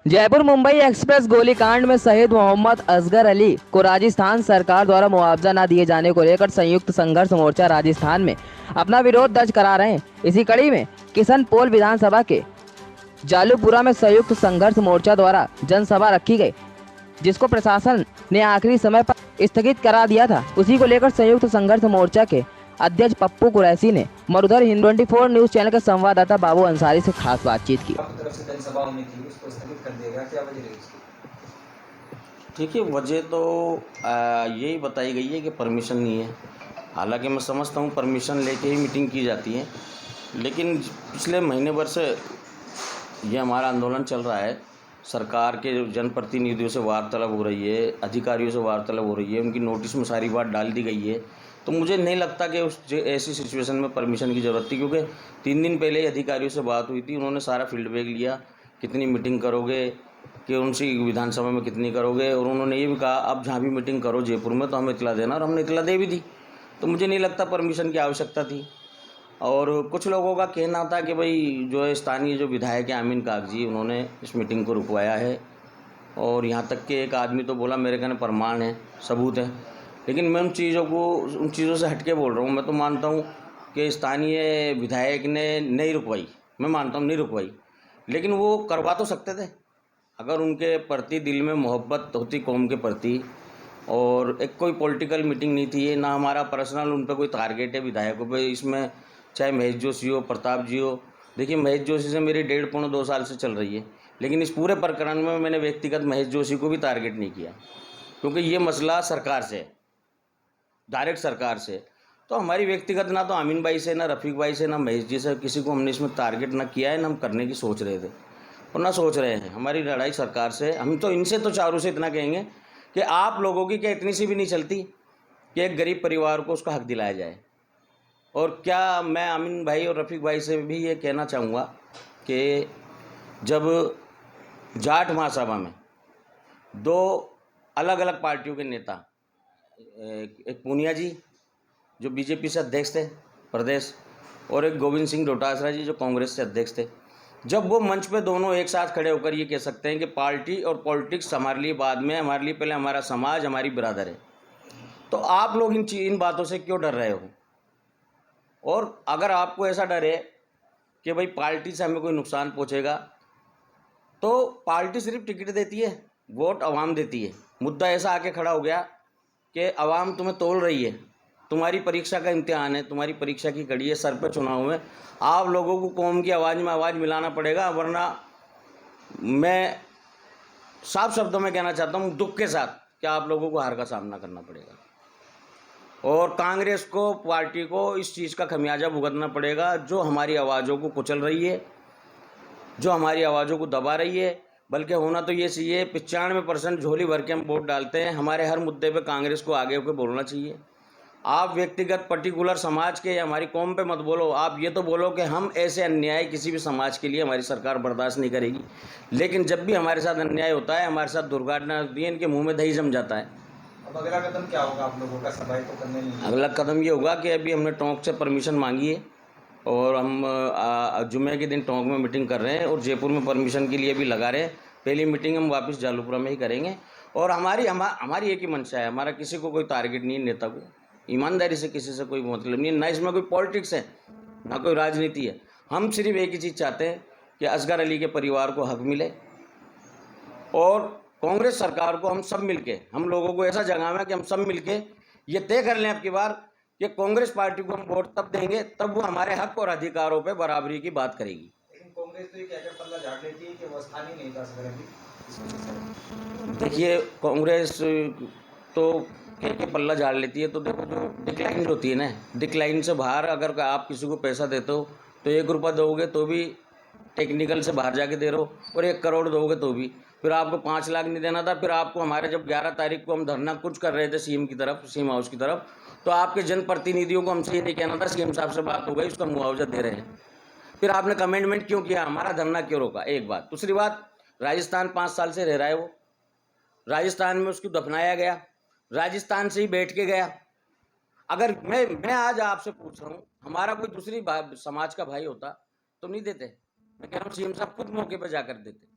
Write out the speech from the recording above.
Jaipur Mumbai express गोलीकांड में शहीद मोहम्मद असगर अली को राजस्थान सरकार द्वारा मुआवजा न दिए जाने को लेकर संयुक्त संघर्ष मोर्चा राजस्थान में अपना विरोध दर्ज करा रहे हैं। इसी कड़ी में किशनपोल विधानसभा के जालूपुरा में संयुक्त संघर्ष मोर्चा द्वारा जनसभा रखी गई, जिसको प्रशासन ने आखिरी समय पर स्थगित करा दिया था। उसी को लेकर संयुक्त संघर्ष मोर्चा के अध्यक्ष पप्पू कुरैशी ने मरुधर हिंद 24 न्यूज चैनल के संवाददाता बाबू अंसारी से खास बातचीत की। ठीक है, वजह तो यही बताई गई है कि परमिशन नहीं है। हालांकि मैं समझता हूँ परमिशन लेके ही मीटिंग की जाती है, लेकिन पिछले महीने भर से ये हमारा आंदोलन चल रहा है। सरकार के जनप्रतिनिधियों से वार्तालाप हो रही है, अधिकारियों से वार्तालाप हो रही है, उनकी नोटिस में सारी बात डाल दी गई है। तो मुझे नहीं लगता कि उस ऐसी सिचुएशन में परमिशन की ज़रूरत थी, क्योंकि 3 दिन पहले ही अधिकारियों से बात हुई थी। उन्होंने सारा फीडबैक लिया, कितनी मीटिंग करोगे, कि उनसी विधानसभा में कितनी करोगे, और उन्होंने ये भी कहा आप जहाँ भी मीटिंग करो जयपुर में तो हमें इतला देना, और हमने इतला दे भी दी। तो मुझे नहीं लगता परमिशन की आवश्यकता थी। और कुछ लोगों का कहना था कि भाई जो है स्थानीय जो विधायक है आमीन कागजी, उन्होंने इस मीटिंग को रुकवाया है, और यहाँ तक कि एक आदमी तो बोला मेरे कहने प्रमाण है, सबूत है। लेकिन मैं उन चीज़ों से हटके बोल रहा हूँ। मैं तो मानता हूँ कि स्थानीय विधायक ने नहीं रुकवाई, मैं मानता हूँ नहीं रुकवाई, लेकिन वो करवा तो सकते थे अगर उनके प्रति दिल में मोहब्बत होती कौम के प्रति। और एक कोई पॉलिटिकल मीटिंग नहीं थी ये, ना हमारा पर्सनल उन पर कोई टारगेट है विधायकों पे। इसमें चाहे महेश जोशी हो, प्रताप जी हो। देखिए, महेश जोशी से मेरी 1.5-2 साल से चल रही है, लेकिन इस पूरे प्रकरण में मैंने व्यक्तिगत महेश जोशी को भी टारगेट नहीं किया, क्योंकि ये मसला सरकार से है, डायरेक्ट सरकार से। तो हमारी व्यक्तिगत ना तो आमीन भाई से, ना रफ़ीक भाई से, ना महेश जी से किसी को हमने इसमें टारगेट ना किया है, ना हम करने की सोच रहे थे और ना सोच रहे हैं। हमारी लड़ाई सरकार से। हम तो इनसे तो चारों से इतना कहेंगे कि आप लोगों की क्या इतनी सी भी नहीं चलती कि एक गरीब परिवार को उसका हक दिलाया जाए। और क्या मैं आमीन भाई और रफ़ीक भाई से भी ये कहना चाहूँगा कि जब जाट महासभा में 2 अलग अलग पार्टियों के नेता, एक पूनिया जी जो बीजेपी से अध्यक्ष थे प्रदेश, और एक गोविंद सिंह डोटासरा जी जो कांग्रेस से अध्यक्ष थे, जब वो मंच पे दोनों एक साथ खड़े होकर ये कह सकते हैं कि पार्टी और पॉलिटिक्स हमारे लिए बाद में, हमारे लिए पहले हमारा समाज, हमारी बिरादर है, तो आप लोग इन बातों से क्यों डर रहे हो? और अगर आपको ऐसा डर है कि भाई पार्टी से हमें कोई नुकसान पहुंचेगा, तो पार्टी सिर्फ टिकट देती है, वोट आवाम देती है। मुद्दा ऐसा आके खड़ा हो गया कि आवाम तुम्हें तोल रही है, तुम्हारी परीक्षा का इम्तिहान है, तुम्हारी परीक्षा की घड़ी है, सर पे चुनाव में आप लोगों को कौम की आवाज़ में आवाज़ मिलाना पड़ेगा, वरना मैं साफ शब्दों में कहना चाहता हूँ दुख के साथ कि आप लोगों को हार का सामना करना पड़ेगा। और कांग्रेस को, पार्टी को इस चीज़ का खमियाजा भुगतना पड़ेगा, जो हमारी आवाज़ों को कुचल रही है, जो हमारी आवाज़ों को दबा रही है। बल्कि होना तो ये चाहिए 95% झोली भर के हम वोट डालते हैं, हमारे हर मुद्दे पे कांग्रेस को आगे होकर बोलना चाहिए। आप व्यक्तिगत पर्टिकुलर समाज के या हमारी कौम पे मत बोलो, आप ये तो बोलो कि हम ऐसे अन्याय किसी भी समाज के लिए हमारी सरकार बर्दाश्त नहीं करेगी। लेकिन जब भी हमारे साथ अन्याय होता है, हमारे साथ दुर्घटना होती है, इनके मुंह में दही जम जाता है। अब अगला कदम क्या होगा आप लोगों का? सफाई तो करने नहीं है। अगला कदम ये होगा कि अभी हमने टोंक से परमिशन मांगी है, और हम जुम्मे के दिन टोंक में मीटिंग कर रहे हैं, और जयपुर में परमिशन के लिए भी लगा रहे हैं। पहली मीटिंग हम वापस जालूपुरा में ही करेंगे। और हमारी एक ही मंशा है, हमारा किसी को कोई टारगेट नहीं है, नेता को ईमानदारी से किसी से कोई मतलब नहीं है, ना इसमें कोई पॉलिटिक्स है, ना कोई राजनीति है। हम सिर्फ एक ही चीज़ चाहते हैं कि असगर अली के परिवार को हक मिले, और कांग्रेस सरकार को हम सब मिलके, हम लोगों को ऐसा जगाना कि हम सब मिलके ये तय कर लें अब की बार कि कांग्रेस पार्टी को हम वोट तब देंगे तब वो हमारे हक और अधिकारों पे बराबरी की बात करेगी। लेकिन कांग्रेस तो ये कहकर पल्ला झाड़ लेती है कि वो स्थानीय नहीं जा सकती। देखिए, कांग्रेस तो के पल्ला झाड़ लेती है, तो देखो जो डिक्लाइन होती है ना, डिक्लाइन से बाहर अगर आप किसी को पैसा देते हो तो 1 रुपया दोगे तो भी टेक्निकल से बाहर जाके दे रहे हो, और 1 करोड़ दोगे तो भी। फिर आपको 5 लाख नहीं देना था, फिर आपको हमारे जब 11 तारीख को हम धरना कुछ कर रहे थे सीएम की तरफ, सीएम हाउस की तरफ, तो आपके जनप्रतिनिधियों को हमसे ये नहीं कहना था सीएम साहब से बात हो गई, उसका मुआवजा दे रहे हैं। फिर आपने कमेंटमेंट क्यों किया, हमारा धरना क्यों रोका? एक बात। दूसरी बात, राजस्थान 5 साल से रह रहा है, वो राजस्थान में उसको दफनाया गया, राजस्थान से ही बैठ के गया। अगर मैं आज आपसे पूछ रहा हूँ, हमारा कोई दूसरी समाज का भाई होता तो नहीं देते? मैं कह रहा हूँ सीएम साहब खुद मौके पर जाकर देते।